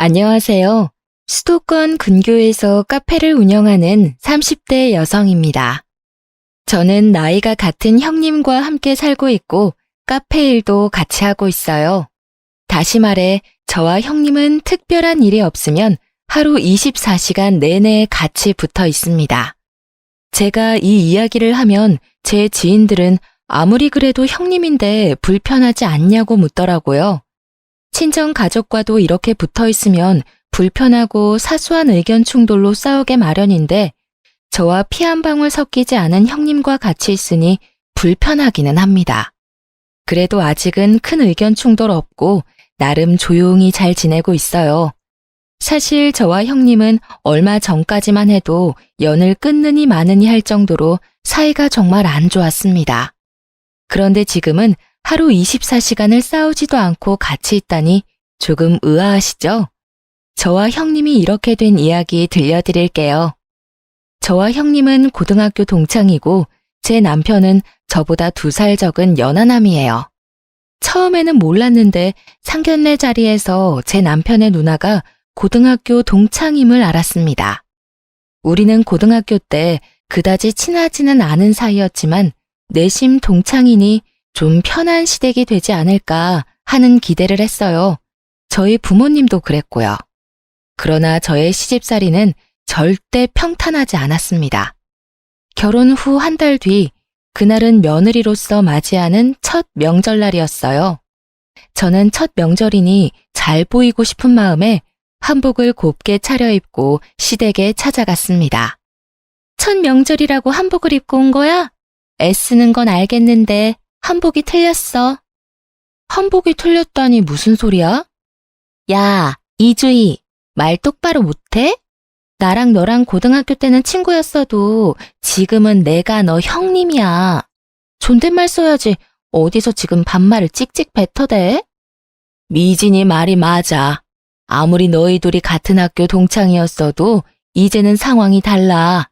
안녕하세요. 수도권 근교에서 카페를 운영하는 30대 여성입니다. 저는 나이가 같은 형님과 함께 살고 있고 카페 일도 같이 하고 있어요. 다시 말해, 저와 형님은 특별한 일이 없으면 하루 24시간 내내 같이 붙어 있습니다. 제가 이 이야기를 하면 제 지인들은 아무리 그래도 형님인데 불편하지 않냐고 묻더라고요. 친정 가족과도 이렇게 붙어 있으면 불편하고 사소한 의견 충돌로 싸우게 마련인데 저와 피 한 방울 섞이지 않은 형님과 같이 있으니 불편하기는 합니다. 그래도 아직은 큰 의견 충돌 없고 나름 조용히 잘 지내고 있어요. 사실 저와 형님은 얼마 전까지만 해도 연을 끊느니 마느니 할 정도로 사이가 정말 안 좋았습니다. 그런데 지금은 하루 24시간을 싸우지도 않고 같이 있다니 조금 의아하시죠? 저와 형님이 이렇게 된 이야기 들려드릴게요. 저와 형님은 고등학교 동창이고 제 남편은 저보다 2살 적은 연하남이에요. 처음에는 몰랐는데 상견례 자리에서 제 남편의 누나가 고등학교 동창임을 알았습니다. 우리는 고등학교 때 그다지 친하지는 않은 사이였지만 내심 동창이니 좀 편한 시댁이 되지 않을까 하는 기대를 했어요. 저희 부모님도 그랬고요. 그러나 저의 시집살이는 절대 평탄하지 않았습니다. 결혼 후 한 달 뒤, 그날은 며느리로서 맞이하는 첫 명절날이었어요. 저는 첫 명절이니 잘 보이고 싶은 마음에 한복을 곱게 차려입고 시댁에 찾아갔습니다. 첫 명절이라고 한복을 입고 온 거야? 애쓰는 건 알겠는데 한복이 틀렸어. 한복이 틀렸다니 무슨 소리야? 야, 이주희, 말 똑바로 못해? 나랑 너랑 고등학교 때는 친구였어도 지금은 내가 너 형님이야. 존댓말 써야지 어디서 지금 반말을 찍찍 뱉어대? 미진이 말이 맞아. 아무리 너희 둘이 같은 학교 동창이었어도 이제는 상황이 달라.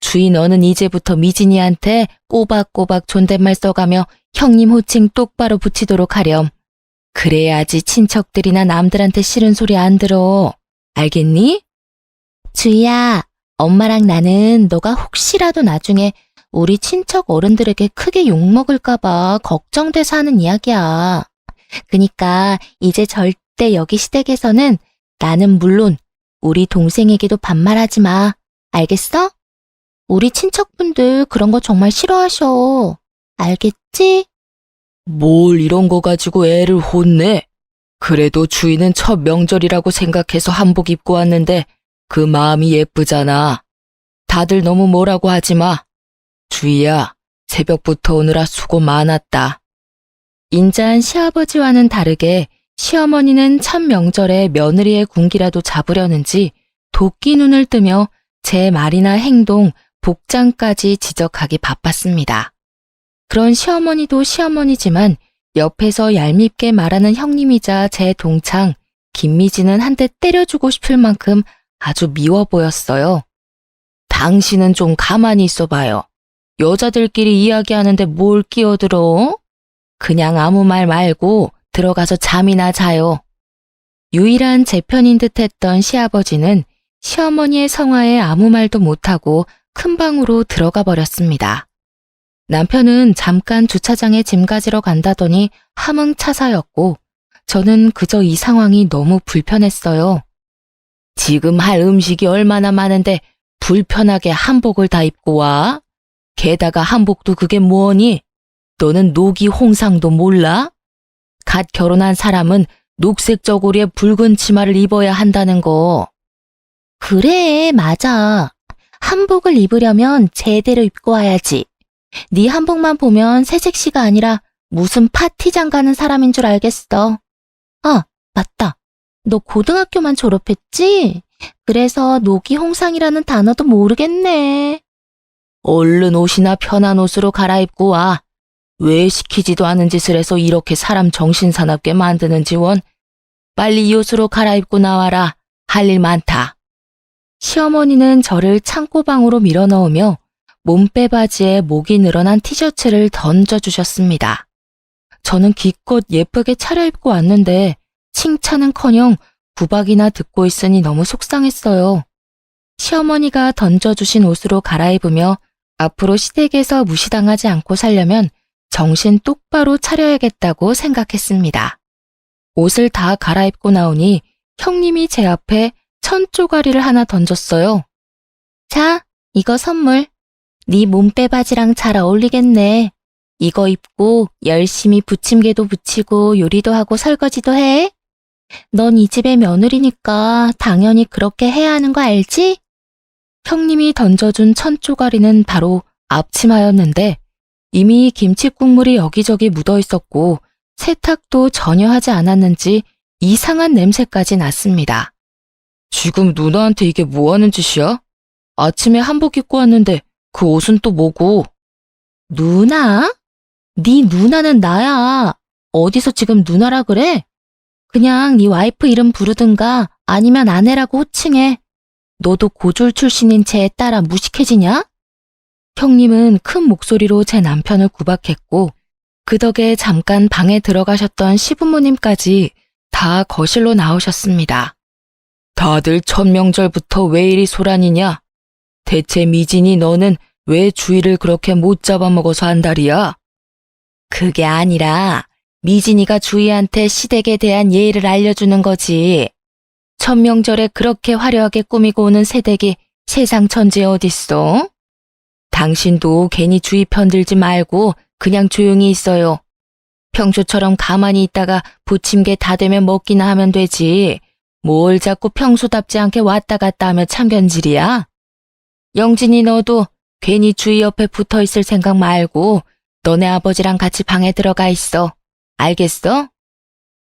주희 너는 이제부터 미진이한테 꼬박꼬박 존댓말 써가며 형님 호칭 똑바로 붙이도록 하렴. 그래야지 친척들이나 남들한테 싫은 소리 안 들어. 알겠니? 주희야, 엄마랑 나는 너가 혹시라도 나중에 우리 친척 어른들에게 크게 욕먹을까봐 걱정돼서 하는 이야기야. 그니까 이제 절대 여기 시댁에서는 나는 물론 우리 동생에게도 반말하지 마. 알겠어? 우리 친척분들 그런 거 정말 싫어하셔. 알겠지? 뭘 이런 거 가지고 애를 혼내? 그래도 주인은 첫 명절이라고 생각해서 한복 입고 왔는데 그 마음이 예쁘잖아. 다들 너무 뭐라고 하지 마. 주희야, 새벽부터 오느라 수고 많았다. 인자한 시아버지와는 다르게 시어머니는 첫 명절에 며느리의 군기라도 잡으려는지 도끼 눈을 뜨며 제 말이나 행동, 복장까지 지적하기 바빴습니다. 그런 시어머니도 시어머니지만 옆에서 얄밉게 말하는 형님이자 제 동창 김미진은 한 대 때려주고 싶을 만큼 아주 미워 보였어요. 당신은 좀 가만히 있어봐요. 여자들끼리 이야기하는데 뭘 끼어들어? 그냥 아무 말 말고 들어가서 잠이나 자요. 유일한 제 편인 듯했던 시아버지는 시어머니의 성화에 아무 말도 못하고 큰 방으로 들어가 버렸습니다. 남편은 잠깐 주차장에 짐 가지러 간다더니 함흥차사였고 저는 그저 이 상황이 너무 불편했어요. 지금 할 음식이 얼마나 많은데 불편하게 한복을 다 입고 와? 게다가 한복도 그게 뭐니? 너는 노기 홍상도 몰라? 갓 결혼한 사람은 녹색 저고리에 붉은 치마를 입어야 한다는 거. 그래, 맞아. 한복을 입으려면 제대로 입고 와야지. 네 한복만 보면 새색시가 아니라 무슨 파티장 가는 사람인 줄 알겠어. 아, 맞다. 너 고등학교만 졸업했지? 그래서 노기 홍상이라는 단어도 모르겠네. 얼른 옷이나 편한 옷으로 갈아입고 와. 왜 시키지도 않은 짓을 해서 이렇게 사람 정신사납게 만드는지 원. 빨리 이 옷으로 갈아입고 나와라. 할 일 많다. 시어머니는 저를 창고방으로 밀어넣으며 몸빼 바지에 목이 늘어난 티셔츠를 던져주셨습니다. 저는 기껏 예쁘게 차려입고 왔는데 칭찬은커녕 구박이나 듣고 있으니 너무 속상했어요. 시어머니가 던져주신 옷으로 갈아입으며 앞으로 시댁에서 무시당하지 않고 살려면 정신 똑바로 차려야겠다고 생각했습니다. 옷을 다 갈아입고 나오니 형님이 제 앞에 천조가리를 하나 던졌어요. 자, 이거 선물. 네 몸빼바지랑 잘 어울리겠네. 이거 입고 열심히 부침개도 부치고 요리도 하고 설거지도 해. 넌 이 집의 며느리니까 당연히 그렇게 해야 하는 거 알지? 형님이 던져준 천조가리는 바로 앞치마였는데 이미 김치 국물이 여기저기 묻어 있었고 세탁도 전혀 하지 않았는지 이상한 냄새까지 났습니다. 지금 누나한테 이게 뭐 하는 짓이야? 아침에 한복 입고 왔는데 그 옷은 또 뭐고? 누나? 네 누나는 나야. 어디서 지금 누나라 그래? 그냥 네 와이프 이름 부르든가 아니면 아내라고 호칭해. 너도 고졸 출신인 제 딸아 무식해지냐? 형님은 큰 목소리로 제 남편을 구박했고 그 덕에 잠깐 방에 들어가셨던 시부모님까지 다 거실로 나오셨습니다. 다들 첫 명절부터 왜 이리 소란이냐? 대체 미진이 너는 왜 주의를 그렇게 못 잡아먹어서 한달이야? 그게 아니라 미진이가 주희한테 시댁에 대한 예의를 알려주는 거지. 첫 명절에 그렇게 화려하게 꾸미고 오는 새댁이 세상 천지에 어딨어? 당신도 괜히 주의 편들지 말고 그냥 조용히 있어요. 평소처럼 가만히 있다가 부침개 다 되면 먹기나 하면 되지. 뭘 자꾸 평소답지 않게 왔다 갔다 하며 참견질이야? 영진이 너도 괜히 주희 옆에 붙어 있을 생각 말고 너네 아버지랑 같이 방에 들어가 있어. 알겠어?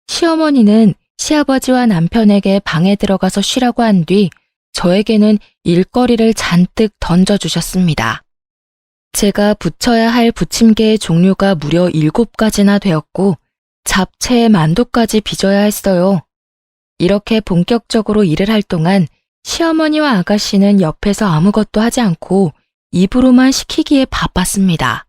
시어머니는 시아버지와 남편에게 방에 들어가서 쉬라고 한 뒤 저에게는 일거리를 잔뜩 던져주셨습니다. 제가 부쳐야 할 부침개의 종류가 무려 7가지나 되었고 잡채에 만두까지 빚어야 했어요. 이렇게 본격적으로 일을 할 동안 시어머니와 아가씨는 옆에서 아무것도 하지 않고 입으로만 시키기에 바빴습니다.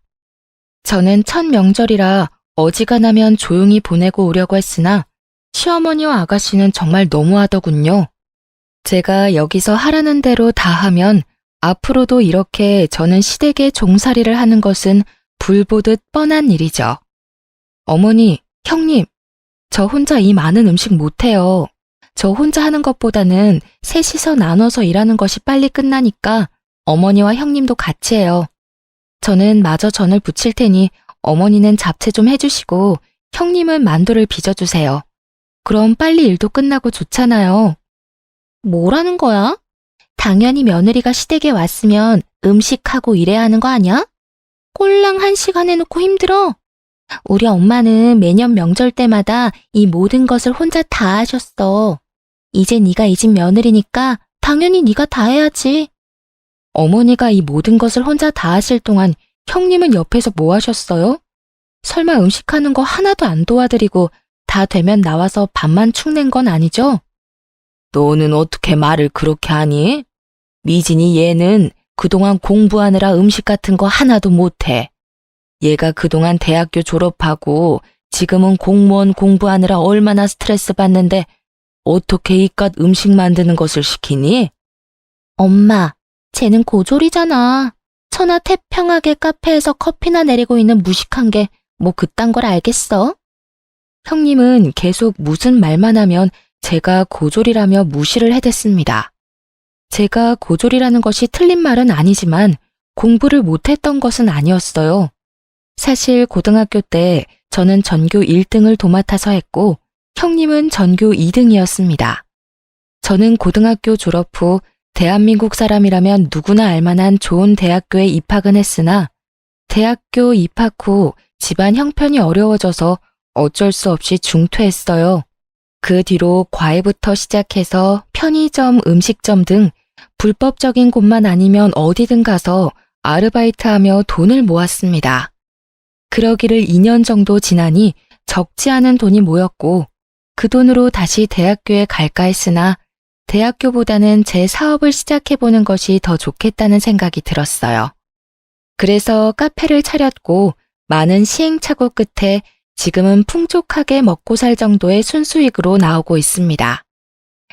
저는 첫 명절이라 어지간하면 조용히 보내고 오려고 했으나 시어머니와 아가씨는 정말 너무하더군요. 제가 여기서 하라는 대로 다 하면 앞으로도 이렇게 저는 시댁에 종살이를 하는 것은 불보듯 뻔한 일이죠. 어머니, 형님, 저 혼자 이 많은 음식 못해요. 저 혼자 하는 것보다는 셋이서 나눠서 일하는 것이 빨리 끝나니까 어머니와 형님도 같이 해요. 저는 마저 전을 부칠 테니 어머니는 잡채 좀 해주시고 형님은 만두를 빚어주세요. 그럼 빨리 일도 끝나고 좋잖아요. 뭐라는 거야? 당연히 며느리가 시댁에 왔으면 음식하고 일해야 하는 거 아니야? 꼴랑 1시간 해놓고 힘들어. 우리 엄마는 매년 명절 때마다 이 모든 것을 혼자 다 하셨어. 이제 네가 이 집 며느리니까 당연히 네가 다 해야지. 어머니가 이 모든 것을 혼자 다 하실 동안 형님은 옆에서 뭐 하셨어요? 설마 음식하는 거 하나도 안 도와드리고 다 되면 나와서 밥만 축낸 건 아니죠? 너는 어떻게 말을 그렇게 하니? 미진이 얘는 그동안 공부하느라 음식 같은 거 하나도 못해. 얘가 그동안 대학교 졸업하고 지금은 공무원 공부하느라 얼마나 스트레스 받는데 어떻게 이깟 음식 만드는 것을 시키니? 엄마, 쟤는 고졸이잖아. 천하 태평하게 카페에서 커피나 내리고 있는 무식한 게 뭐 그딴 걸 알겠어? 형님은 계속 무슨 말만 하면 제가 고졸이라며 무시를 해댔습니다. 제가 고졸이라는 것이 틀린 말은 아니지만 공부를 못했던 것은 아니었어요. 사실 고등학교 때 저는 전교 1등을 도맡아서 했고 형님은 전교 2등이었습니다. 저는 고등학교 졸업 후 대한민국 사람이라면 누구나 알만한 좋은 대학교에 입학은 했으나 대학교 입학 후 집안 형편이 어려워져서 어쩔 수 없이 중퇴했어요. 그 뒤로 과외부터 시작해서 편의점, 음식점 등 불법적인 곳만 아니면 어디든 가서 아르바이트하며 돈을 모았습니다. 그러기를 2년 정도 지나니 적지 않은 돈이 모였고 그 돈으로 다시 대학교에 갈까 했으나 대학교보다는 제 사업을 시작해보는 것이 더 좋겠다는 생각이 들었어요. 그래서 카페를 차렸고 많은 시행착오 끝에 지금은 풍족하게 먹고 살 정도의 순수익으로 나오고 있습니다.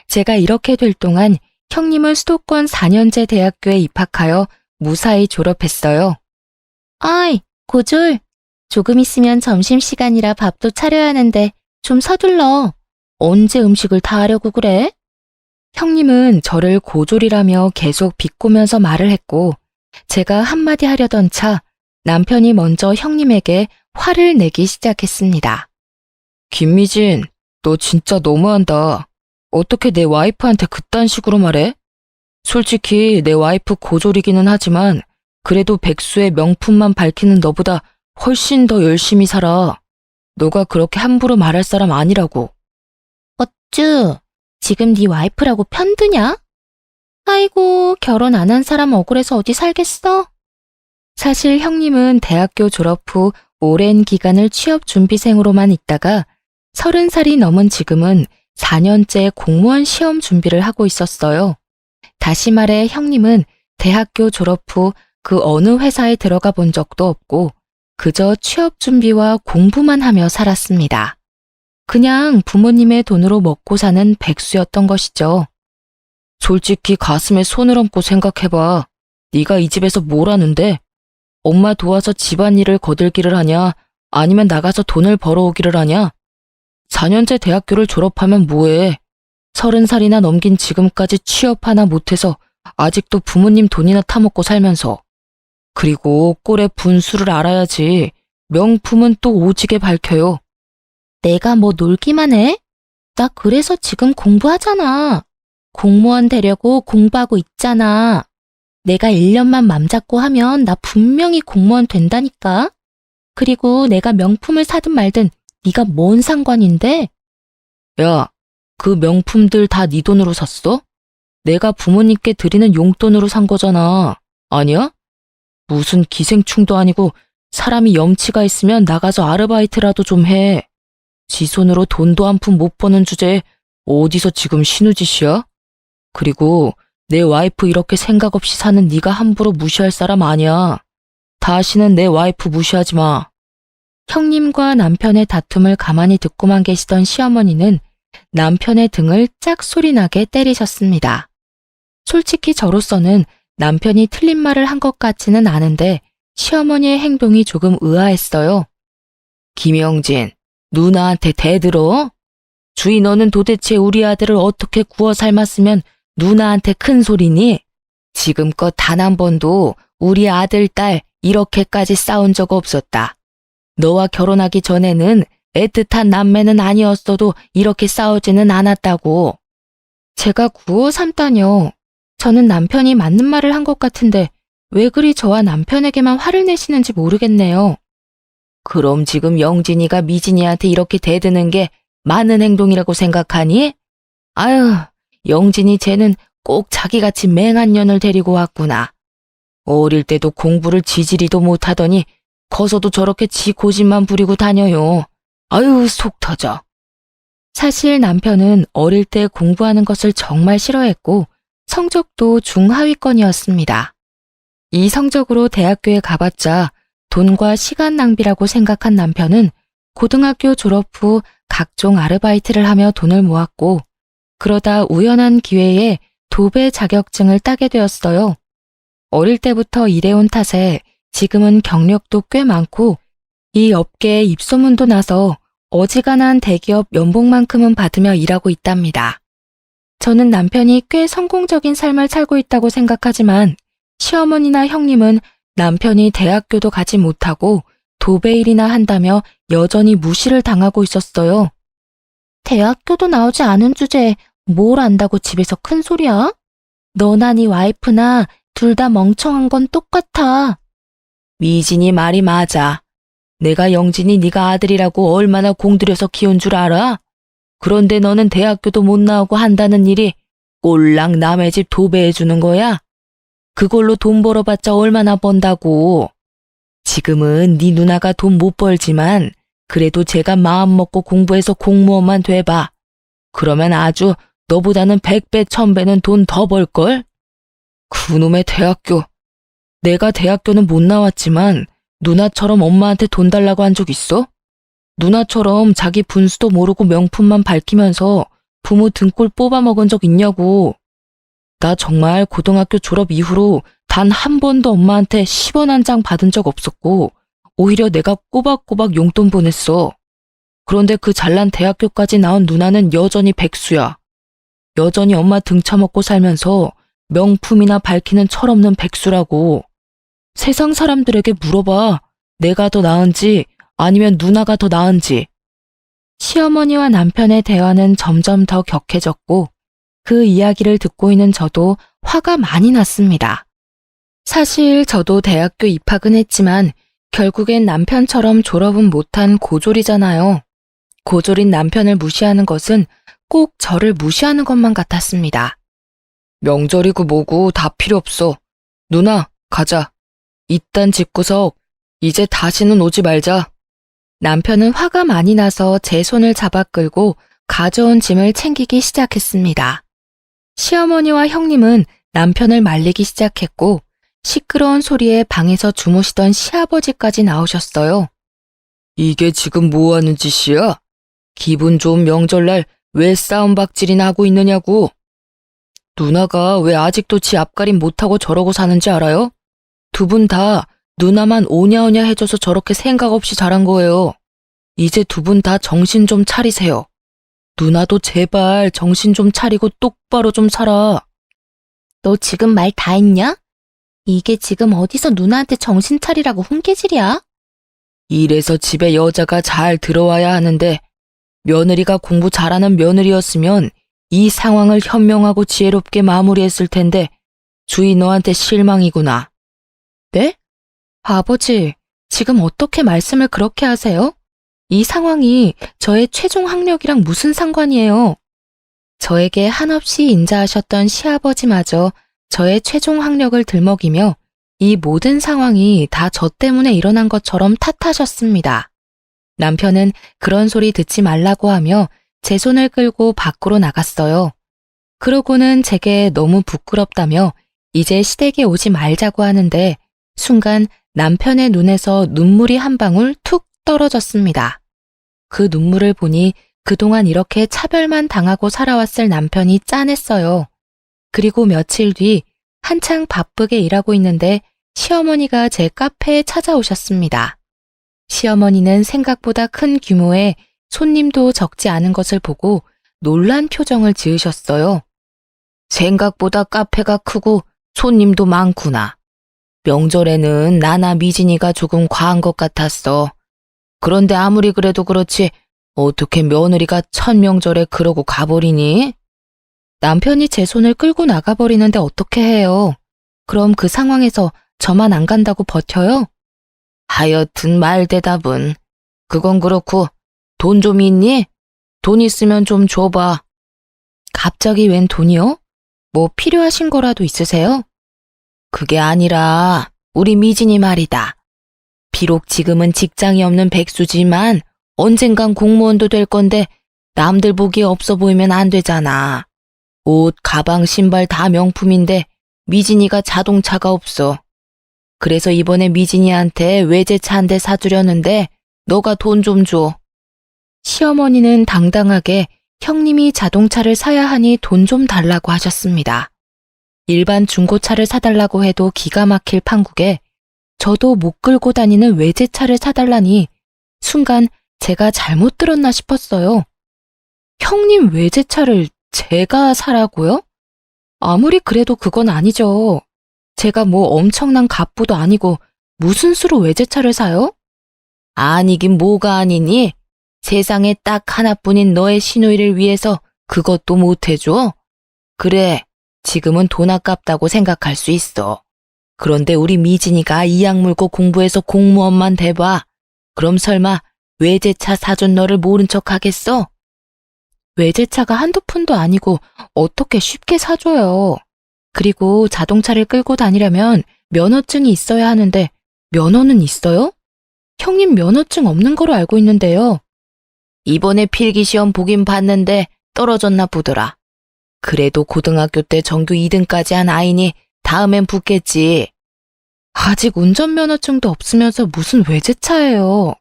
제가 이렇게 될 동안 형님은 수도권 4년제 대학교에 입학하여 무사히 졸업했어요. 아이, 고졸. 조금 있으면 점심시간이라 밥도 차려야 하는데 좀 서둘러. 언제 음식을 다 하려고 그래? 형님은 저를 고졸이라며 계속 비꼬면서 말을 했고 제가 한마디 하려던 차 남편이 먼저 형님에게 화를 내기 시작했습니다. 김미진, 너 진짜 너무한다. 어떻게 내 와이프한테 그딴 식으로 말해? 솔직히 내 와이프 고졸이기는 하지만 그래도 백수의 명품만 밝히는 너보다 훨씬 더 열심히 살아. 너가 그렇게 함부로 말할 사람 아니라고. 어쭈, 지금 네 와이프라고 편드냐? 아이고, 결혼 안 한 사람 억울해서 어디 살겠어? 사실 형님은 대학교 졸업 후 오랜 기간을 취업 준비생으로만 있다가 30살이 넘은 지금은 4년째 공무원 시험 준비를 하고 있었어요. 다시 말해 형님은 대학교 졸업 후 그 어느 회사에 들어가 본 적도 없고 그저 취업 준비와 공부만 하며 살았습니다. 그냥 부모님의 돈으로 먹고 사는 백수였던 것이죠. 솔직히 가슴에 손을 얹고 생각해봐. 네가 이 집에서 뭘 하는데? 엄마 도와서 집안일을 거들기를 하냐? 아니면 나가서 돈을 벌어오기를 하냐? 4년제 대학교를 졸업하면 뭐해? 30살이나 넘긴 지금까지 취업 하나 못해서 아직도 부모님 돈이나 타먹고 살면서. 그리고 꼴의 분수를 알아야지. 명품은 또 오지게 밝혀요. 내가 뭐 놀기만 해? 나 그래서 지금 공부하잖아. 공무원 되려고 공부하고 있잖아. 내가 1년만 맘 잡고 하면 나 분명히 공무원 된다니까. 그리고 내가 명품을 사든 말든 네가 뭔 상관인데? 야, 그 명품들 다 네 돈으로 샀어? 내가 부모님께 드리는 용돈으로 산 거잖아. 아니야? 무슨 기생충도 아니고 사람이 염치가 있으면 나가서 아르바이트라도 좀 해. 지 손으로 돈도 한 푼 못 버는 주제에 어디서 지금 신우짓이야? 그리고 내 와이프 이렇게 생각 없이 사는 네가 함부로 무시할 사람 아니야. 다시는 내 와이프 무시하지 마. 형님과 남편의 다툼을 가만히 듣고만 계시던 시어머니는 남편의 등을 짝소리나게 때리셨습니다. 솔직히 저로서는 남편이 틀린 말을 한 것 같지는 않은데 시어머니의 행동이 조금 의아했어요. 김영진, 누나한테 대들어? 주희 너는 도대체 우리 아들을 어떻게 구워 삶았으면 누나한테 큰 소리니? 지금껏 단 한 번도 우리 아들, 딸 이렇게까지 싸운 적 없었다. 너와 결혼하기 전에는 애틋한 남매는 아니었어도 이렇게 싸우지는 않았다고. 제가 구워 삶다뇨. 저는 남편이 맞는 말을 한 것 같은데 왜 그리 저와 남편에게만 화를 내시는지 모르겠네요. 그럼 지금 영진이가 미진이한테 이렇게 대드는 게 맞는 행동이라고 생각하니? 아유, 영진이 쟤는 꼭 자기같이 맹한 년을 데리고 왔구나. 어릴 때도 공부를 지지리도 못하더니 커서도 저렇게 지 고집만 부리고 다녀요. 아유, 속 터져. 사실 남편은 어릴 때 공부하는 것을 정말 싫어했고 성적도 중하위권이었습니다. 이 성적으로 대학교에 가봤자 돈과 시간 낭비라고 생각한 남편은 고등학교 졸업 후 각종 아르바이트를 하며 돈을 모았고 그러다 우연한 기회에 도배 자격증을 따게 되었어요. 어릴 때부터 일해온 탓에 지금은 경력도 꽤 많고 이 업계에 입소문도 나서 어지간한 대기업 연봉만큼은 받으며 일하고 있답니다. 저는 남편이 꽤 성공적인 삶을 살고 있다고 생각하지만 시어머니나 형님은 남편이 대학교도 가지 못하고 도배일이나 한다며 여전히 무시를 당하고 있었어요. 대학교도 나오지 않은 주제에 뭘 안다고 집에서 큰 소리야? 너나 네 와이프나 둘 다 멍청한 건 똑같아. 미진이 말이 맞아. 내가 영진이 네가 아들이라고 얼마나 공들여서 키운 줄 알아? 그런데 너는 대학교도 못 나오고 한다는 일이 꼴랑 남의 집 도배해주는 거야? 그걸로 돈 벌어봤자 얼마나 번다고. 지금은 네 누나가 돈 못 벌지만 그래도 제가 마음 먹고 공부해서 공무원만 돼봐. 그러면 아주 너보다는 100배, 1000배는 돈 더 벌걸? 그놈의 대학교. 내가 대학교는 못 나왔지만 누나처럼 엄마한테 돈 달라고 한 적 있어? 누나처럼 자기 분수도 모르고 명품만 밝히면서 부모 등골 뽑아먹은 적 있냐고. 나 정말 고등학교 졸업 이후로 단 한 번도 엄마한테 10원 한 장 받은 적 없었고 오히려 내가 꼬박꼬박 용돈 보냈어. 그런데 그 잘난 대학교까지 나온 누나는 여전히 백수야. 여전히 엄마 등쳐먹고 살면서 명품이나 밝히는 철없는 백수라고. 세상 사람들에게 물어봐. 내가 더 나은지 아니면 누나가 더 나은지. 시어머니와 남편의 대화는 점점 더 격해졌고 그 이야기를 듣고 있는 저도 화가 많이 났습니다. 사실 저도 대학교 입학은 했지만 결국엔 남편처럼 졸업은 못한 고졸이잖아요. 고졸인 남편을 무시하는 것은 꼭 저를 무시하는 것만 같았습니다. 명절이고 뭐고 다 필요 없어. 누나, 가자. 이딴 집구석 이제 다시는 오지 말자. 남편은 화가 많이 나서 제 손을 잡아 끌고 가져온 짐을 챙기기 시작했습니다. 시어머니와 형님은 남편을 말리기 시작했고 시끄러운 소리에 방에서 주무시던 시아버지까지 나오셨어요. 이게 지금 뭐 하는 짓이야? 기분 좋은 명절날 왜 싸움박질이나 하고 있느냐고. 누나가 왜 아직도 지 앞가림 못하고 저러고 사는지 알아요? 두 분 다 누나만 오냐오냐 해줘서 저렇게 생각 없이 자란 거예요. 이제 두 분 다 정신 좀 차리세요. 누나도 제발 정신 좀 차리고 똑바로 좀 살아. 너 지금 말 다 했냐? 이게 지금 어디서 누나한테 정신 차리라고 훈계질이야? 이래서 집에 여자가 잘 들어와야 하는데 며느리가 공부 잘하는 며느리였으면 이 상황을 현명하고 지혜롭게 마무리했을 텐데 주위 너한테 실망이구나. 네? 아버지, 지금 어떻게 말씀을 그렇게 하세요? 이 상황이 저의 최종 학력이랑 무슨 상관이에요? 저에게 한없이 인자하셨던 시아버지마저 저의 최종 학력을 들먹이며 이 모든 상황이 다 저 때문에 일어난 것처럼 탓하셨습니다. 남편은 그런 소리 듣지 말라고 하며 제 손을 끌고 밖으로 나갔어요. 그러고는 제게 너무 부끄럽다며 이제 시댁에 오지 말자고 하는데 순간 남편의 눈에서 눈물이 한 방울 툭 떨어졌습니다. 그 눈물을 보니 그동안 이렇게 차별만 당하고 살아왔을 남편이 짠했어요. 그리고 며칠 뒤 한창 바쁘게 일하고 있는데 시어머니가 제 카페에 찾아오셨습니다. 시어머니는 생각보다 큰 규모의 손님도 적지 않은 것을 보고 놀란 표정을 지으셨어요. 생각보다 카페가 크고 손님도 많구나. 명절에는 나나 미진이가 조금 과한 것 같았어. 그런데 아무리 그래도 그렇지 어떻게 며느리가 첫 명절에 그러고 가버리니? 남편이 제 손을 끌고 나가버리는데 어떻게 해요? 그럼 그 상황에서 저만 안 간다고 버텨요? 하여튼 말 대답은. 그건 그렇고 돈 좀 있니? 돈 있으면 좀 줘봐. 갑자기 웬 돈이요? 뭐 필요하신 거라도 있으세요? 그게 아니라 우리 미진이 말이다. 비록 지금은 직장이 없는 백수지만 언젠간 공무원도 될 건데 남들 보기에 없어 보이면 안 되잖아. 옷, 가방, 신발 다 명품인데 미진이가 자동차가 없어. 그래서 이번에 미진이한테 외제차 한 대 사주려는데 너가 돈 좀 줘. 시어머니는 당당하게 형님이 자동차를 사야 하니 돈 좀 달라고 하셨습니다. 일반 중고차를 사달라고 해도 기가 막힐 판국에 저도 못 끌고 다니는 외제차를 사달라니 순간 제가 잘못 들었나 싶었어요. 형님 외제차를 제가 사라고요? 아무리 그래도 그건 아니죠. 제가 뭐 엄청난 갑부도 아니고 무슨 수로 외제차를 사요? 아니긴 뭐가 아니니? 세상에 딱 하나뿐인 너의 시누이를 위해서 그것도 못 해줘? 그래, 지금은 돈 아깝다고 생각할 수 있어. 그런데 우리 미진이가 이악 물고 공부해서 공무원만 돼봐. 그럼 설마 외제차 사준 너를 모른 척 하겠어? 외제차가 한두 푼도 아니고 어떻게 쉽게 사줘요. 그리고 자동차를 끌고 다니려면 면허증이 있어야 하는데 면허는 있어요? 형님 면허증 없는 거로 알고 있는데요. 이번에 필기시험 보긴 봤는데 떨어졌나 보더라. 그래도 고등학교 때 전교 2등까지 한 아이니 다음엔 붙겠지. 아직 운전면허증도 없으면서 무슨 외제차예요.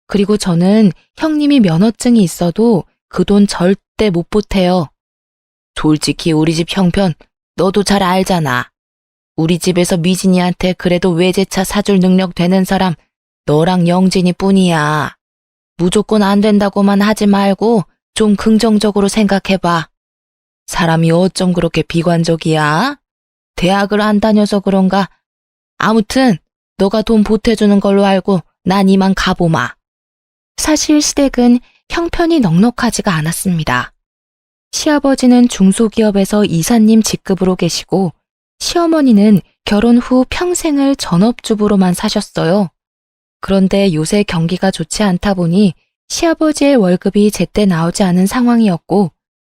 그리고 저는 형님이 면허증이 있어도 그 돈 절대 절대 못 보태요. 솔직히 우리 집 형편 너도 잘 알잖아. 우리 집에서 미진이한테 그래도 외제차 사줄 능력 되는 사람 너랑 영진이 뿐이야. 무조건 안 된다고만 하지 말고 좀 긍정적으로 생각해봐. 사람이 어쩜 그렇게 비관적이야? 대학을 안 다녀서 그런가? 아무튼 너가 돈 보태주는 걸로 알고 난 이만 가보마. 사실 시댁은 형편이 넉넉하지가 않았습니다. 시아버지는 중소기업에서 이사님 직급으로 계시고 시어머니는 결혼 후 평생을 전업주부로만 사셨어요. 그런데 요새 경기가 좋지 않다 보니 시아버지의 월급이 제때 나오지 않은 상황이었고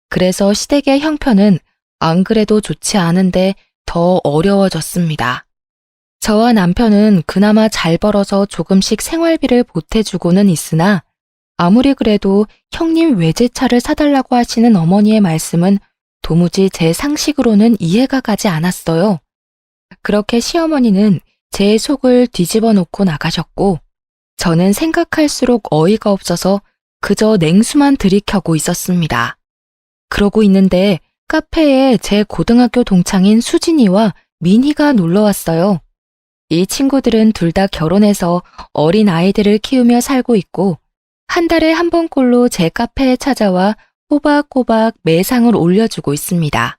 그래서 시댁의 형편은 안 그래도 좋지 않은데 더 어려워졌습니다. 저와 남편은 그나마 잘 벌어서 조금씩 생활비를 보태주고는 있으나 아무리 그래도 형님 외제차를 사달라고 하시는 어머니의 말씀은 도무지 제 상식으로는 이해가 가지 않았어요. 그렇게 시어머니는 제 속을 뒤집어 놓고 나가셨고 저는 생각할수록 어이가 없어서 그저 냉수만 들이켜고 있었습니다. 그러고 있는데 카페에 제 고등학교 동창인 수진이와 민희가 놀러 왔어요. 이 친구들은 둘 다 결혼해서 어린 아이들을 키우며 살고 있고 한 달에 한 번꼴로 제 카페에 찾아와 꼬박꼬박 매상을 올려주고 있습니다.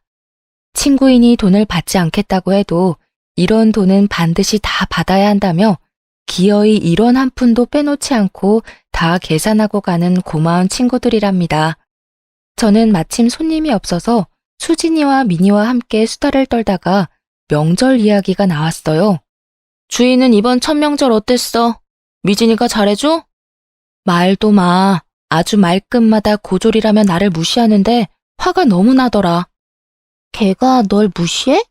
친구인이 돈을 받지 않겠다고 해도 이런 돈은 반드시 다 받아야 한다며 기어이 1원 한 푼도 빼놓지 않고 다 계산하고 가는 고마운 친구들이랍니다. 저는 마침 손님이 없어서 수진이와 민희와 함께 수다를 떨다가 명절 이야기가 나왔어요. 주인은 이번 첫 명절 어땠어? 미진이가 잘해줘? 말도 마. 아주 말끝마다 고졸이라며 나를 무시하는데 화가 너무 나더라. 걔가 널 무시해?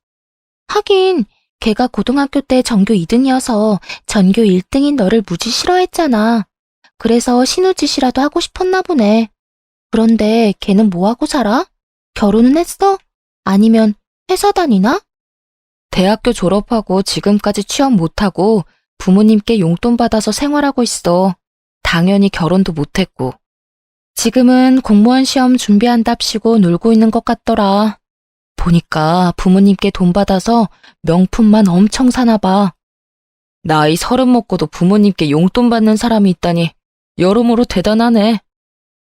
하긴 걔가 고등학교 때 전교 2등이어서 전교 1등인 너를 무지 싫어했잖아. 그래서 신우짓이라도 하고 싶었나 보네. 그런데 걔는 뭐하고 살아? 결혼은 했어? 아니면 회사 다니나? 대학교 졸업하고 지금까지 취업 못하고 부모님께 용돈 받아서 생활하고 있어. 당연히 결혼도 못했고. 지금은 공무원 시험 준비한답시고 놀고 있는 것 같더라. 보니까 부모님께 돈 받아서 명품만 엄청 사나 봐. 나이 30 먹고도 부모님께 용돈 받는 사람이 있다니 여러모로 대단하네.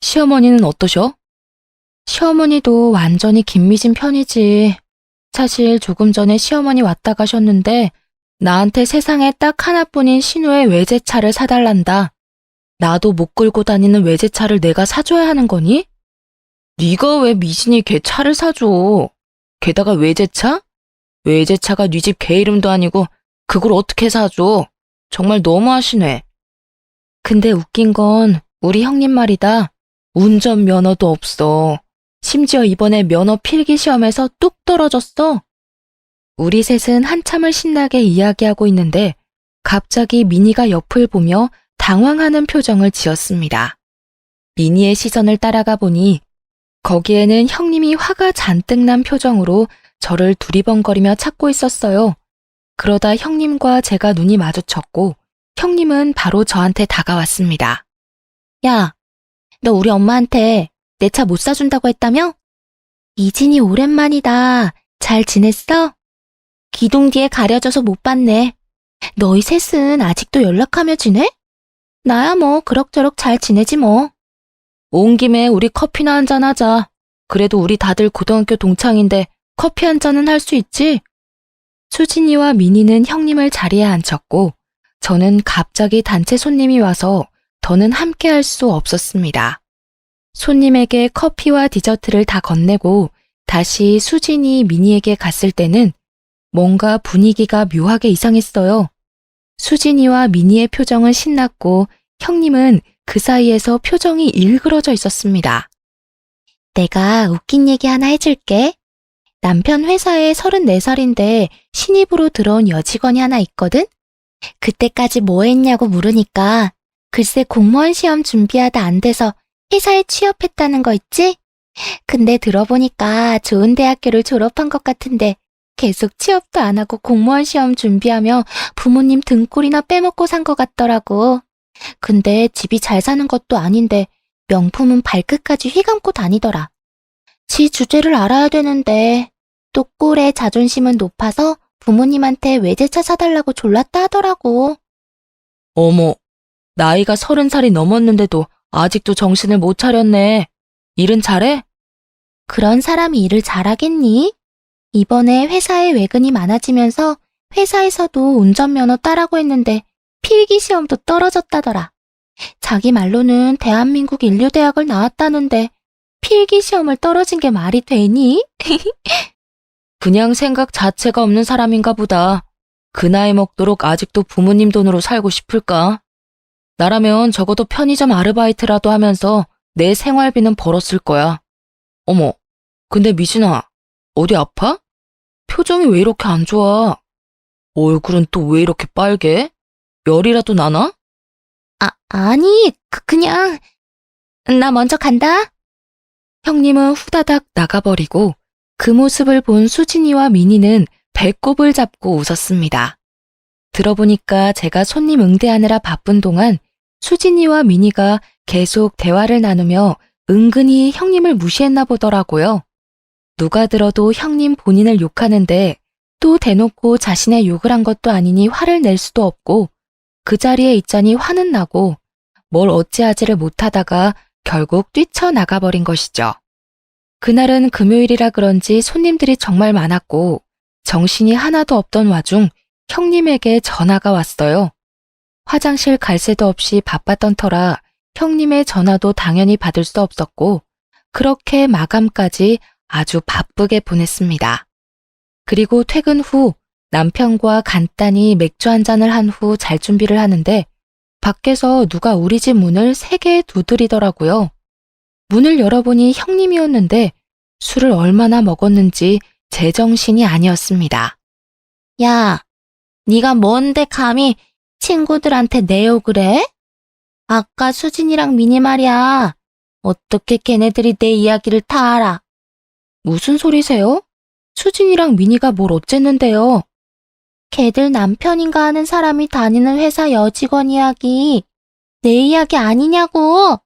시어머니는 어떠셔? 시어머니도 완전히 김미진 편이지. 사실 조금 전에 시어머니 왔다 가셨는데 나한테 세상에 딱 하나뿐인 신우의 외제차를 사달란다. 나도 못 끌고 다니는 외제차를 내가 사줘야 하는 거니? 네가 왜 미진이 걔 차를 사줘? 게다가 외제차? 외제차가 네 집 개 이름도 아니고 그걸 어떻게 사줘? 정말 너무하시네. 근데 웃긴 건 우리 형님 말이다. 운전면허도 없어. 심지어 이번에 면허 필기 시험에서 뚝 떨어졌어. 우리 셋은 한참을 신나게 이야기하고 있는데 갑자기 미니가 옆을 보며 당황하는 표정을 지었습니다. 미니의 시선을 따라가 보니 거기에는 형님이 화가 잔뜩 난 표정으로 저를 두리번거리며 찾고 있었어요. 그러다 형님과 제가 눈이 마주쳤고 형님은 바로 저한테 다가왔습니다. 야, 너 우리 엄마한테 내 차 못 사준다고 했다며? 이진이 오랜만이다. 잘 지냈어? 기둥 뒤에 가려져서 못 봤네. 너희 셋은 아직도 연락하며 지내? 나야 뭐 그럭저럭 잘 지내지 뭐. 온 김에 우리 커피나 한잔 하자. 그래도 우리 다들 고등학교 동창인데 커피 한 잔은 할 수 있지? 수진이와 민희는 형님을 자리에 앉혔고 저는 갑자기 단체 손님이 와서 더는 함께 할 수 없었습니다. 손님에게 커피와 디저트를 다 건네고 다시 수진이 민희에게 갔을 때는 뭔가 분위기가 묘하게 이상했어요. 수진이와 민희의 표정은 신났고 형님은 그 사이에서 표정이 일그러져 있었습니다. 내가 웃긴 얘기 하나 해줄게. 남편 회사에 34살인데 신입으로 들어온 여직원이 하나 있거든? 그때까지 뭐 했냐고 물으니까 글쎄 공무원 시험 준비하다 안 돼서 회사에 취업했다는 거 있지? 근데 들어보니까 좋은 대학교를 졸업한 것 같은데 계속 취업도 안 하고 공무원 시험 준비하며 부모님 등골이나 빼먹고 산 것 같더라고. 근데 집이 잘 사는 것도 아닌데 명품은 발끝까지 휘감고 다니더라. 지 주제를 알아야 되는데 또 꼴의 자존심은 높아서 부모님한테 외제차 사달라고 졸랐다 하더라고. 어머, 나이가 30살이 넘었는데도 아직도 정신을 못 차렸네. 일은 잘해? 그런 사람이 일을 잘하겠니? 이번에 회사에 외근이 많아지면서 회사에서도 운전면허 따라고 했는데 필기시험도 떨어졌다더라. 자기 말로는 대한민국 인류대학을 나왔다는데 필기시험을 떨어진 게 말이 되니? 그냥 생각 자체가 없는 사람인가 보다. 그 나이 먹도록 아직도 부모님 돈으로 살고 싶을까? 나라면 적어도 편의점 아르바이트라도 하면서 내 생활비는 벌었을 거야. 어머, 근데 미진아, 어디 아파? 표정이 왜 이렇게 안 좋아? 얼굴은 또 왜 이렇게 빨개? 열이라도 나나? 아니, 그냥 나 먼저 간다. 형님은 후다닥 나가버리고 그 모습을 본 수진이와 민희는 배꼽을 잡고 웃었습니다. 들어보니까 제가 손님 응대하느라 바쁜 동안 수진이와 민희가 계속 대화를 나누며 은근히 형님을 무시했나 보더라고요. 누가 들어도 형님 본인을 욕하는데 또 대놓고 자신의 욕을 한 것도 아니니 화를 낼 수도 없고 그 자리에 있자니 화는 나고 뭘 어찌하지를 못하다가 결국 뛰쳐나가버린 것이죠. 그날은 금요일이라 그런지 손님들이 정말 많았고 정신이 하나도 없던 와중 형님에게 전화가 왔어요. 화장실 갈 새도 없이 바빴던 터라 형님의 전화도 당연히 받을 수 없었고 그렇게 마감까지 아주 바쁘게 보냈습니다. 그리고 퇴근 후 남편과 간단히 맥주 한 잔을 한 후 잘 준비를 하는데 밖에서 누가 우리 집 문을 3개 두드리더라고요. 문을 열어보니 형님이었는데 술을 얼마나 먹었는지 제정신이 아니었습니다. 야, 네가 뭔데 감히 친구들한테 내 욕을 해? 아까 수진이랑 미니 말이야. 어떻게 걔네들이 내 이야기를 다 알아? 무슨 소리세요? 수진이랑 미니가 뭘 어쨌는데요? 걔들 남편인가 하는 사람이 다니는 회사 여직원 이야기. 내 이야기 아니냐고.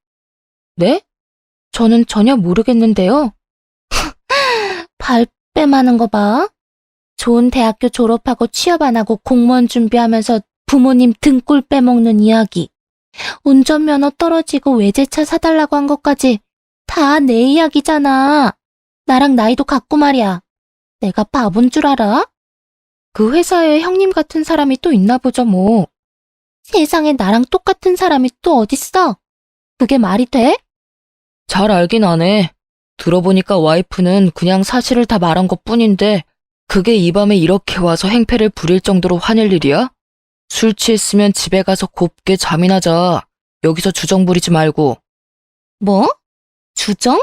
네? 저는 전혀 모르겠는데요. 발뺌하는 거 봐. 좋은 대학교 졸업하고 취업 안 하고 공무원 준비하면서 부모님 등골 빼먹는 이야기. 운전면허 떨어지고 외제차 사달라고 한 것까지 다 내 이야기잖아. 나랑 나이도 같고 말이야. 내가 바본 줄 알아? 그 회사에 형님 같은 사람이 또 있나 보죠 뭐. 세상에 나랑 똑같은 사람이 또 어딨어? 그게 말이 돼? 잘 알긴 안 해. 들어보니까 와이프는 그냥 사실을 다 말한 것뿐인데 그게 이 밤에 이렇게 와서 행패를 부릴 정도로 화낼 일이야? 술 취했으면 집에 가서 곱게 잠이나 자. 여기서 주정 부리지 말고. 뭐? 주정?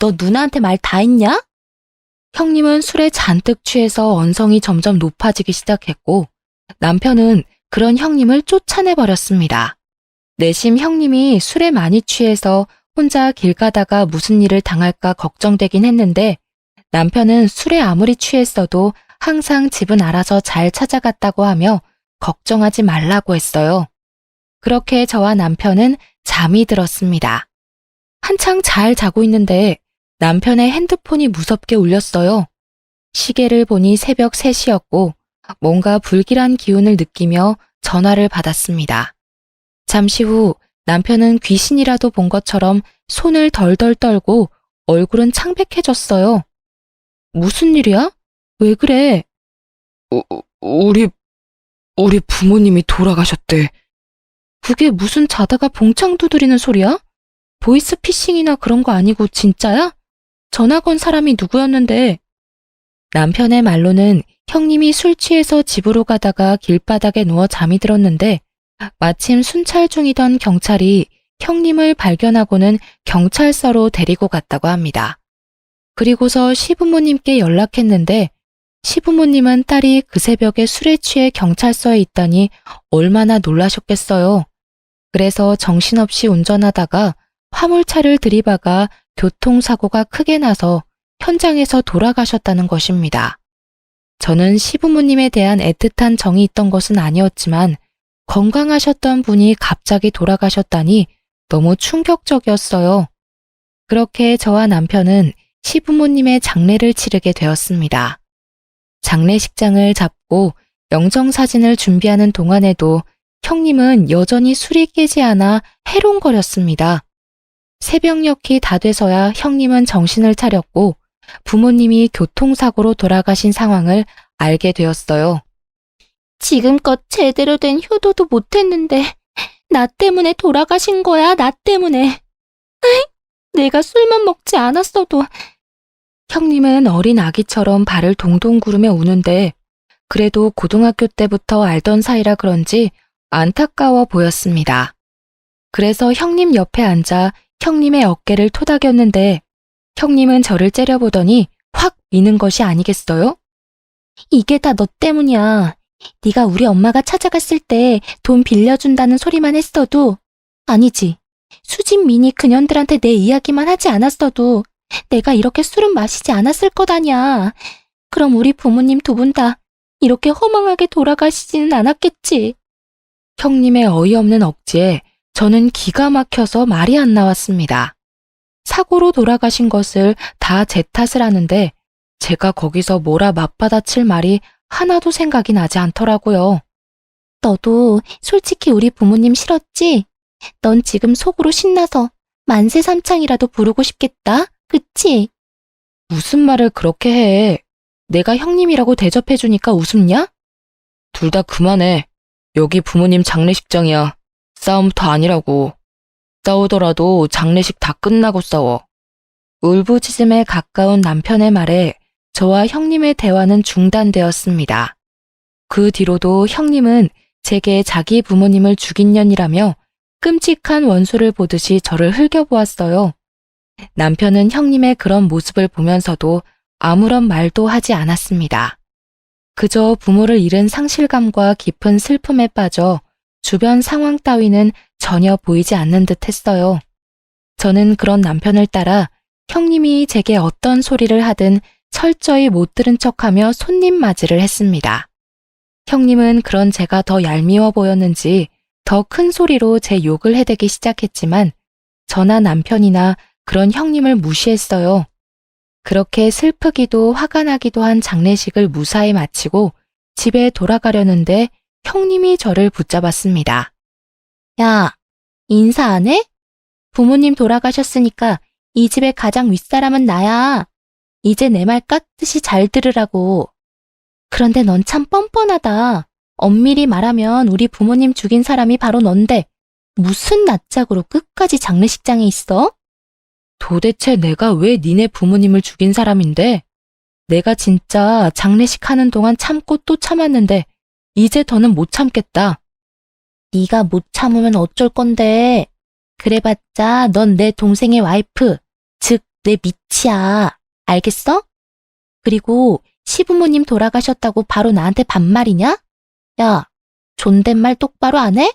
너 누나한테 말 다 했냐? 형님은 술에 잔뜩 취해서 언성이 점점 높아지기 시작했고 남편은 그런 형님을 쫓아내버렸습니다. 내심 형님이 술에 많이 취해서 혼자 길 가다가 무슨 일을 당할까 걱정되긴 했는데 남편은 술에 아무리 취했어도 항상 집은 알아서 잘 찾아갔다고 하며 걱정하지 말라고 했어요. 그렇게 저와 남편은 잠이 들었습니다. 한창 잘 자고 있는데 남편의 핸드폰이 무섭게 울렸어요. 시계를 보니 새벽 3시였고 뭔가 불길한 기운을 느끼며 전화를 받았습니다. 잠시 후 남편은 귀신이라도 본 것처럼 손을 덜덜 떨고 얼굴은 창백해졌어요. 무슨 일이야? 왜 그래? 우리 부모님이 돌아가셨대. 그게 무슨 자다가 봉창 두드리는 소리야? 보이스피싱이나 그런 거 아니고 진짜야? 전화 건 사람이 누구였는데? 남편의 말로는 형님이 술 취해서 집으로 가다가 길바닥에 누워 잠이 들었는데 마침 순찰 중이던 경찰이 형님을 발견하고는 경찰서로 데리고 갔다고 합니다. 그리고서 시부모님께 연락했는데 시부모님은 딸이 그 새벽에 술에 취해 경찰서에 있다니 얼마나 놀라셨겠어요. 그래서 정신없이 운전하다가 화물차를 들이박아 교통사고가 크게 나서 현장에서 돌아가셨다는 것입니다. 저는 시부모님에 대한 애틋한 정이 있던 것은 아니었지만 건강하셨던 분이 갑자기 돌아가셨다니 너무 충격적이었어요. 그렇게 저와 남편은 시부모님의 장례를 치르게 되었습니다. 장례식장을 잡고 영정사진을 준비하는 동안에도 형님은 여전히 술이 깨지 않아 해롱거렸습니다. 새벽녘이 다 돼서야 형님은 정신을 차렸고 부모님이 교통사고로 돌아가신 상황을 알게 되었어요. 지금껏 제대로 된 효도도 못했는데 나 때문에 돌아가신 거야, 나 때문에. 에이, 내가 술만 먹지 않았어도. 형님은 어린 아기처럼 발을 동동 구르며 우는데 그래도 고등학교 때부터 알던 사이라 그런지 안타까워 보였습니다. 그래서 형님 옆에 앉아 형님의 어깨를 토닥였는데 형님은 저를 째려보더니 확 미는 것이 아니겠어요? 이게 다 너 때문이야. 네가 우리 엄마가 찾아갔을 때 돈 빌려준다는 소리만 했어도, 아니지, 수진, 미니 그년들한테 내 이야기만 하지 않았어도 내가 이렇게 술은 마시지 않았을 거다냐. 그럼 우리 부모님 두 분 다 이렇게 허망하게 돌아가시지는 않았겠지. 형님의 어이없는 억지에 저는 기가 막혀서 말이 안 나왔습니다. 사고로 돌아가신 것을 다 제 탓을 하는데 제가 거기서 뭐라 맞받아칠 말이 하나도 생각이 나지 않더라고요. 너도 솔직히 우리 부모님 싫었지? 넌 지금 속으로 신나서 만세 삼창이라도 부르고 싶겠다, 그치? 무슨 말을 그렇게 해. 내가 형님이라고 대접해주니까 웃음냐? 둘 다 그만해. 여기 부모님 장례식장이야. 싸움터 아니라고. 싸우더라도 장례식 다 끝나고 싸워. 울부짖음에 가까운 남편의 말에 저와 형님의 대화는 중단되었습니다. 그 뒤로도 형님은 제게 자기 부모님을 죽인 년이라며 끔찍한 원수를 보듯이 저를 흘겨보았어요. 남편은 형님의 그런 모습을 보면서도 아무런 말도 하지 않았습니다. 그저 부모를 잃은 상실감과 깊은 슬픔에 빠져 주변 상황 따위는 전혀 보이지 않는 듯 했어요. 저는 그런 남편을 따라 형님이 제게 어떤 소리를 하든 철저히 못 들은 척하며 손님 맞이를 했습니다. 형님은 그런 제가 더 얄미워 보였는지 더 큰 소리로 제 욕을 해대기 시작했지만 저나 남편이나 그런 형님을 무시했어요. 그렇게 슬프기도 화가 나기도 한 장례식을 무사히 마치고 집에 돌아가려는데 형님이 저를 붙잡았습니다. 야, 인사 안 해? 부모님 돌아가셨으니까 이 집의 가장 윗사람은 나야. 이제 내 말 깍듯이 잘 들으라고. 그런데 넌 참 뻔뻔하다. 엄밀히 말하면 우리 부모님 죽인 사람이 바로 넌데 무슨 낯짝으로 끝까지 장례식장에 있어? 도대체 내가 왜 니네 부모님을 죽인 사람인데? 내가 진짜 장례식 하는 동안 참고 또 참았는데 이제 더는 못 참겠다. 네가 못 참으면 어쩔 건데. 그래봤자 넌 내 동생의 와이프, 즉 내 미치야. 알겠어? 그리고 시부모님 돌아가셨다고 바로 나한테 반말이냐? 야, 존댓말 똑바로 안 해?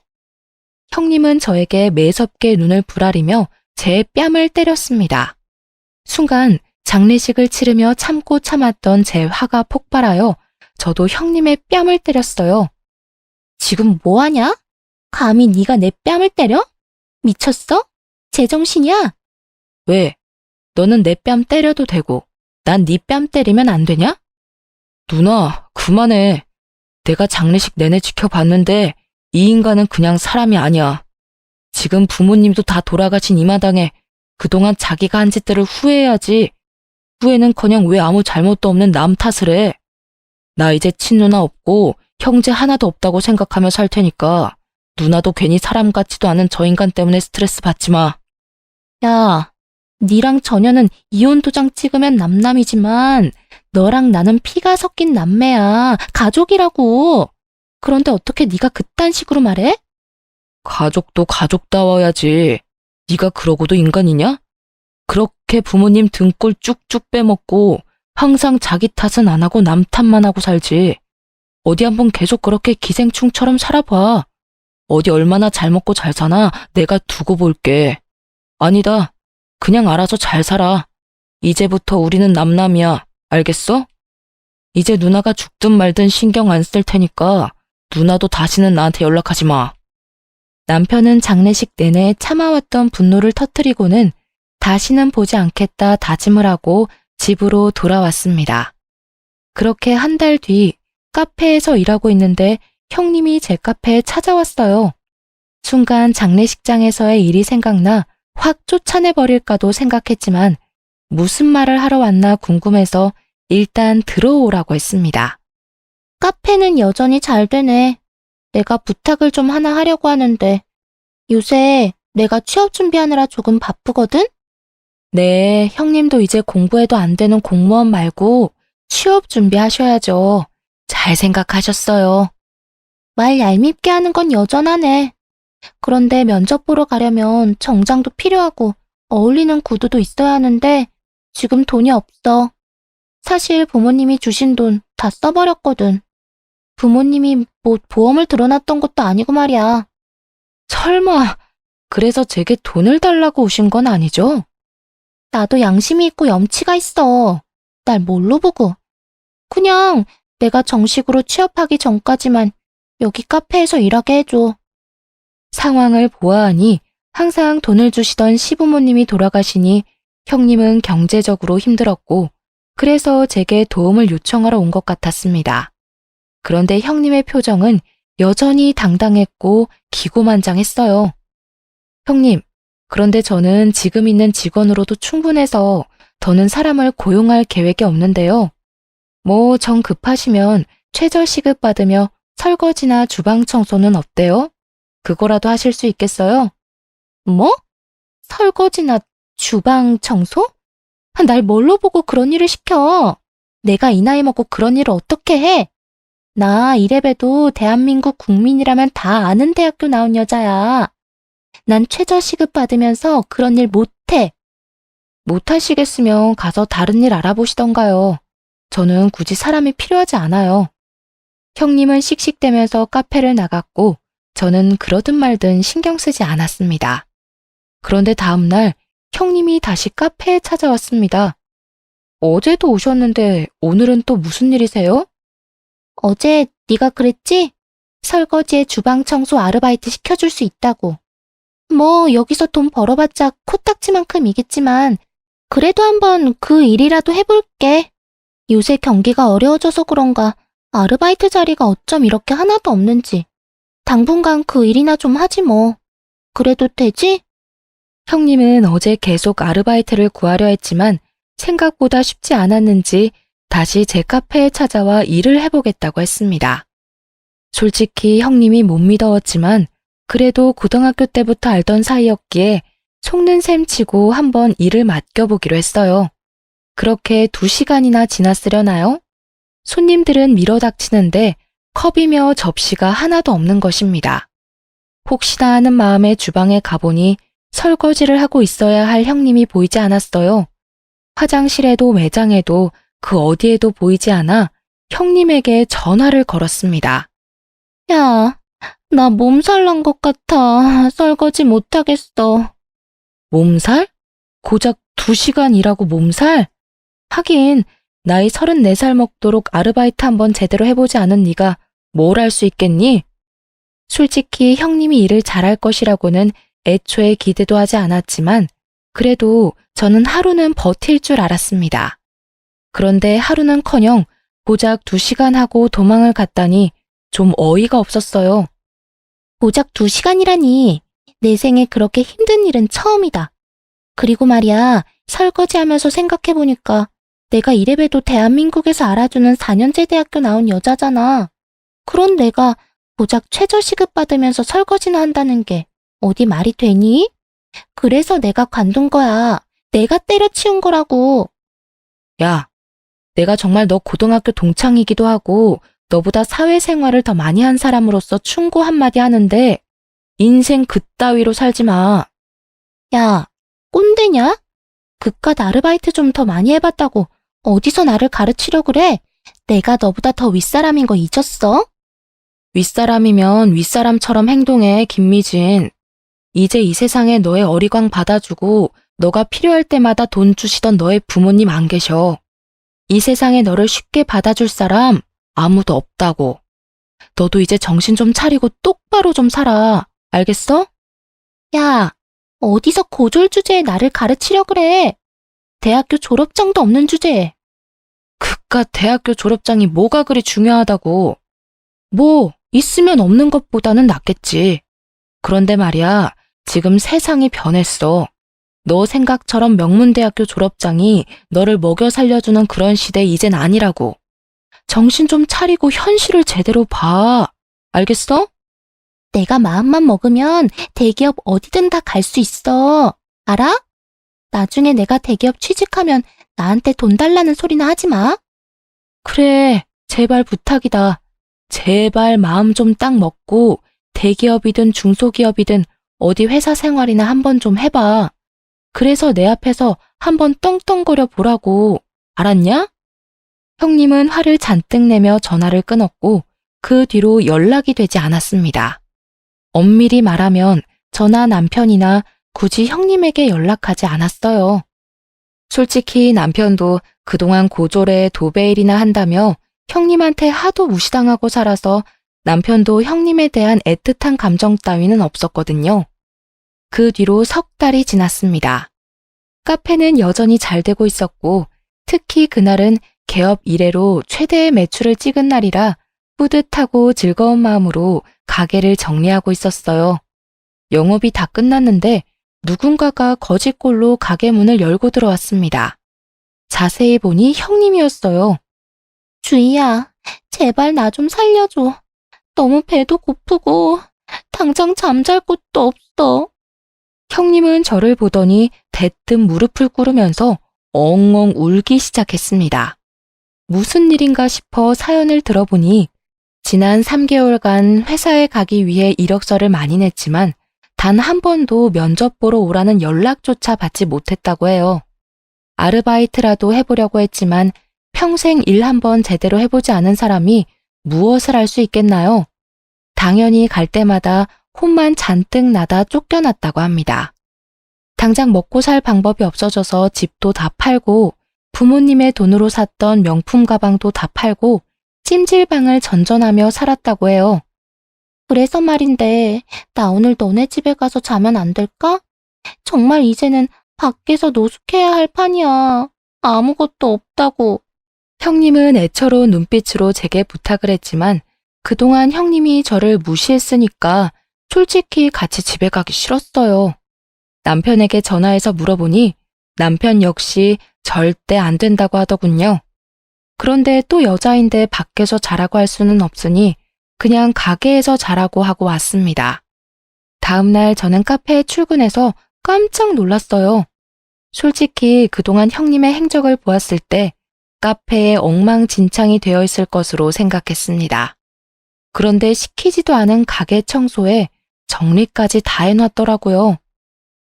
형님은 저에게 매섭게 눈을 부라리며 제 뺨을 때렸습니다. 순간 장례식을 치르며 참고 참았던 제 화가 폭발하여 저도 형님의 뺨을 때렸어요. 지금 뭐하냐? 감히 네가 내 뺨을 때려? 미쳤어? 제정신이야? 왜? 너는 내 뺨 때려도 되고 난 네 뺨 때리면 안 되냐? 누나, 그만해. 내가 장례식 내내 지켜봤는데 이 인간은 그냥 사람이 아니야. 지금 부모님도 다 돌아가신 이 마당에 그동안 자기가 한 짓들을 후회해야지. 후회는커녕 왜 아무 잘못도 없는 남 탓을 해. 나 이제 친누나 없고 형제 하나도 없다고 생각하며 살 테니까 누나도 괜히 사람 같지도 않은 저 인간 때문에 스트레스 받지 마. 야, 니랑 전혀는 이혼 도장 찍으면 남남이지만 너랑 나는 피가 섞인 남매야. 가족이라고. 그런데 어떻게 네가 그딴 식으로 말해? 가족도 가족다워야지. 네가 그러고도 인간이냐? 그렇게 부모님 등골 쭉쭉 빼먹고 항상 자기 탓은 안 하고 남 탓만 하고 살지. 어디 한번 계속 그렇게 기생충처럼 살아봐. 어디 얼마나 잘 먹고 잘 사나 내가 두고 볼게. 아니다. 그냥 알아서 잘 살아. 이제부터 우리는 남남이야. 알겠어? 이제 누나가 죽든 말든 신경 안 쓸 테니까 누나도 다시는 나한테 연락하지 마. 남편은 장례식 내내 참아왔던 분노를 터뜨리고는 다시는 보지 않겠다 다짐을 하고 집으로 돌아왔습니다. 그렇게 한 달 뒤 카페에서 일하고 있는데 형님이 제 카페에 찾아왔어요. 순간 장례식장에서의 일이 생각나 확 쫓아내버릴까도 생각했지만 무슨 말을 하러 왔나 궁금해서 일단 들어오라고 했습니다. 카페는 여전히 잘 되네. 내가 부탁을 좀 하나 하려고 하는데 요새 내가 취업 준비하느라 조금 바쁘거든? 네, 형님도 이제 공부해도 안 되는 공무원 말고 취업 준비하셔야죠. 잘 생각하셨어요. 말 얄밉게 하는 건 여전하네. 그런데 면접 보러 가려면 정장도 필요하고 어울리는 구두도 있어야 하는데 지금 돈이 없어. 사실 부모님이 주신 돈 다 써버렸거든. 부모님이 뭐 보험을 들어놨던 것도 아니고 말이야. 설마, 그래서 제게 돈을 달라고 오신 건 아니죠? 나도 양심이 있고 염치가 있어. 날 뭘로 보고. 그냥 내가 정식으로 취업하기 전까지만 여기 카페에서 일하게 해줘. 상황을 보아하니 항상 돈을 주시던 시부모님이 돌아가시니 형님은 경제적으로 힘들었고 그래서 제게 도움을 요청하러 온 것 같았습니다. 그런데 형님의 표정은 여전히 당당했고 기고만장했어요. 형님, 그런데 저는 지금 있는 직원으로도 충분해서 더는 사람을 고용할 계획이 없는데요. 뭐 정 급하시면 최저 시급 받으며 설거지나 주방 청소는 어때요? 그거라도 하실 수 있겠어요? 뭐? 설거지나 주방 청소? 날 뭘로 보고 그런 일을 시켜? 내가 이 나이 먹고 그런 일을 어떻게 해? 나 이래봬도 대한민국 국민이라면 다 아는 대학교 나온 여자야. 난 최저 시급 받으면서 그런 일 못해. 못하시겠으면 가서 다른 일 알아보시던가요. 저는 굳이 사람이 필요하지 않아요. 형님은 씩씩대면서 카페를 나갔고 저는 그러든 말든 신경 쓰지 않았습니다. 그런데 다음날 형님이 다시 카페에 찾아왔습니다. 어제도 오셨는데 오늘은 또 무슨 일이세요? 어제 네가 그랬지? 설거지에 주방 청소 아르바이트 시켜줄 수 있다고. 뭐 여기서 돈 벌어봤자 코딱지만큼이겠지만 그래도 한번 그 일이라도 해볼게. 요새 경기가 어려워져서 그런가 아르바이트 자리가 어쩜 이렇게 하나도 없는지. 당분간 그 일이나 좀 하지 뭐. 그래도 되지? 형님은 어제 계속 아르바이트를 구하려 했지만 생각보다 쉽지 않았는지 다시 제 카페에 찾아와 일을 해보겠다고 했습니다. 솔직히 형님이 못 믿어왔지만 그래도 고등학교 때부터 알던 사이였기에 속는 셈 치고 한번 일을 맡겨보기로 했어요. 그렇게 2시간이나 지났으려나요? 손님들은 밀어닥치는데 컵이며 접시가 하나도 없는 것입니다. 혹시나 하는 마음에 주방에 가보니 설거지를 하고 있어야 할 형님이 보이지 않았어요. 화장실에도 매장에도 그 어디에도 보이지 않아 형님에게 전화를 걸었습니다. 야, 나 몸살 난 것 같아. 설거지 못하겠어. 몸살? 고작 2시간 일하고 몸살? 하긴 나이 34살 먹도록 아르바이트 한번 제대로 해보지 않은 네가 뭘 할 수 있겠니? 솔직히 형님이 일을 잘할 것이라고는 애초에 기대도 하지 않았지만 그래도 저는 하루는 버틸 줄 알았습니다. 그런데 하루는커녕 고작 2시간 하고 도망을 갔다니 좀 어이가 없었어요. 고작 2시간이라니. 내 생에 그렇게 힘든 일은 처음이다. 그리고 말이야, 설거지하면서 생각해보니까 내가 이래봬도 대한민국에서 알아주는 4년제 대학교 나온 여자잖아. 그런 내가 고작 최저시급 받으면서 설거지나 한다는 게 어디 말이 되니? 그래서 내가 관둔 거야. 내가 때려치운 거라고. 야, 내가 정말 너 고등학교 동창이기도 하고 너보다 사회생활을 더 많이 한 사람으로서 충고 한마디 하는데 인생 그따위로 살지 마. 야, 꼰대냐? 그깟 아르바이트 좀 더 많이 해봤다고 어디서 나를 가르치려 그래? 내가 너보다 더 윗사람인 거 잊었어? 윗사람이면 윗사람처럼 행동해, 김미진. 이제 이 세상에 너의 어리광 받아주고 너가 필요할 때마다 돈 주시던 너의 부모님 안 계셔. 이 세상에 너를 쉽게 받아줄 사람 아무도 없다고. 너도 이제 정신 좀 차리고 똑바로 좀 살아. 알겠어? 야, 어디서 고졸 주제에 나를 가르치려 그래? 대학교 졸업장도 없는 주제에. 그깟 대학교 졸업장이 뭐가 그리 중요하다고. 뭐 있으면 없는 것보다는 낫겠지. 그런데 말이야, 지금 세상이 변했어. 너 생각처럼 명문대학교 졸업장이 너를 먹여 살려주는 그런 시대 이젠 아니라고. 정신 좀 차리고 현실을 제대로 봐. 알겠어? 내가 마음만 먹으면 대기업 어디든 다 갈 수 있어. 알아? 나중에 내가 대기업 취직하면 나한테 돈 달라는 소리나 하지 마. 그래, 제발 부탁이다. 제발 마음 좀 딱 먹고 대기업이든 중소기업이든 어디 회사 생활이나 한번 좀 해봐. 그래서 내 앞에서 한번 떵떵거려 보라고. 알았냐? 형님은 화를 잔뜩 내며 전화를 끊었고 그 뒤로 연락이 되지 않았습니다. 엄밀히 말하면 저나 남편이나 굳이 형님에게 연락하지 않았어요. 솔직히 남편도 그동안 고졸에 도배일이나 한다며 형님한테 하도 무시당하고 살아서 남편도 형님에 대한 애틋한 감정 따위는 없었거든요. 그 뒤로 석 달이 지났습니다. 카페는 여전히 잘 되고 있었고 특히 그날은 개업 이래로 최대의 매출을 찍은 날이라 뿌듯하고 즐거운 마음으로 가게를 정리하고 있었어요. 영업이 다 끝났는데 누군가가 거짓골로 가게 문을 열고 들어왔습니다. 자세히 보니 형님이었어요. 주희야, 제발 나 좀 살려줘. 너무 배도 고프고 당장 잠잘 곳도 없어. 형님은 저를 보더니 대뜸 무릎을 꿇으면서 엉엉 울기 시작했습니다. 무슨 일인가 싶어 사연을 들어보니 지난 3개월간 회사에 가기 위해 이력서를 많이 냈지만 단 한 번도 면접 보러 오라는 연락조차 받지 못했다고 해요. 아르바이트라도 해보려고 했지만 평생 일 한 번 제대로 해보지 않은 사람이 무엇을 할 수 있겠나요? 당연히 갈 때마다 혼만 잔뜩 나다 쫓겨났다고 합니다. 당장 먹고 살 방법이 없어져서 집도 다 팔고 부모님의 돈으로 샀던 명품 가방도 다 팔고 찜질방을 전전하며 살았다고 해요. 그래서 말인데 나 오늘 너네 집에 가서 자면 안 될까? 정말 이제는 밖에서 노숙해야 할 판이야. 아무것도 없다고. 형님은 애처로운 눈빛으로 제게 부탁을 했지만 그동안 형님이 저를 무시했으니까 솔직히 같이 집에 가기 싫었어요. 남편에게 전화해서 물어보니 남편 역시 절대 안 된다고 하더군요. 그런데 또 여자인데 밖에서 자라고 할 수는 없으니 그냥 가게에서 자라고 하고 왔습니다. 다음날 저는 카페에 출근해서 깜짝 놀랐어요. 솔직히 그동안 형님의 행적을 보았을 때 카페에 엉망진창이 되어 있을 것으로 생각했습니다. 그런데 시키지도 않은 가게 청소에 정리까지 다 해놨더라고요.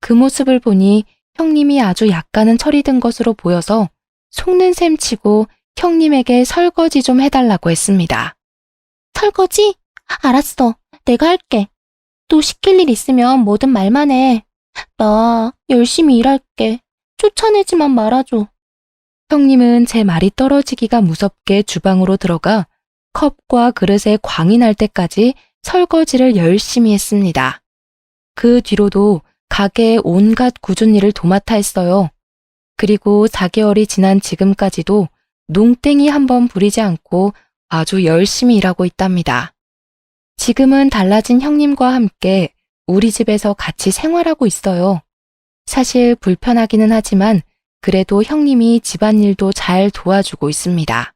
그 모습을 보니 형님이 아주 약간은 철이 든 것으로 보여서 속는 셈 치고 형님에게 설거지 좀 해달라고 했습니다. 설거지? 알았어. 내가 할게. 또 시킬 일 있으면 뭐든 말만 해. 나 열심히 일할게. 쫓아내지만 말아줘. 형님은 제 말이 떨어지기가 무섭게 주방으로 들어가 컵과 그릇에 광이 날 때까지 설거지를 열심히 했습니다. 그 뒤로도 가게의 온갖 굳은 일을 도맡아 했어요. 그리고 4개월이 지난 지금까지도 농땡이 한번 부리지 않고 아주 열심히 일하고 있답니다. 지금은 달라진 형님과 함께 우리 집에서 같이 생활하고 있어요. 사실 불편하기는 하지만 그래도 형님이 집안일도 잘 도와주고 있습니다.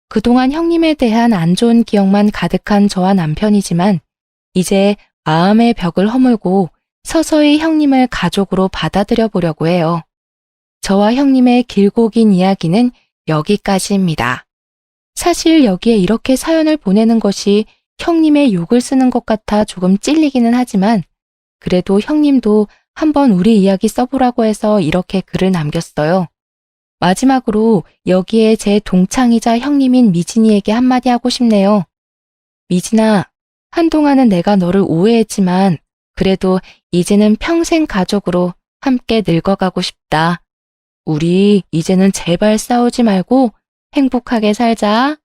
그동안 형님에 대한 안 좋은 기억만 가득한 저와 남편이지만 이제 마음의 벽을 허물고 서서히 형님을 가족으로 받아들여 보려고 해요. 저와 형님의 길고 긴 이야기는 여기까지입니다. 사실 여기에 이렇게 사연을 보내는 것이 형님의 욕을 쓰는 것 같아 조금 찔리기는 하지만 그래도 형님도 한번 우리 이야기 써보라고 해서 이렇게 글을 남겼어요. 마지막으로 여기에 제 동창이자 형님인 미진이에게 한마디 하고 싶네요. 미진아, 한동안은 내가 너를 오해했지만 그래도 이제는 평생 가족으로 함께 늙어가고 싶다. 우리 이제는 제발 싸우지 말고 행복하게 살자.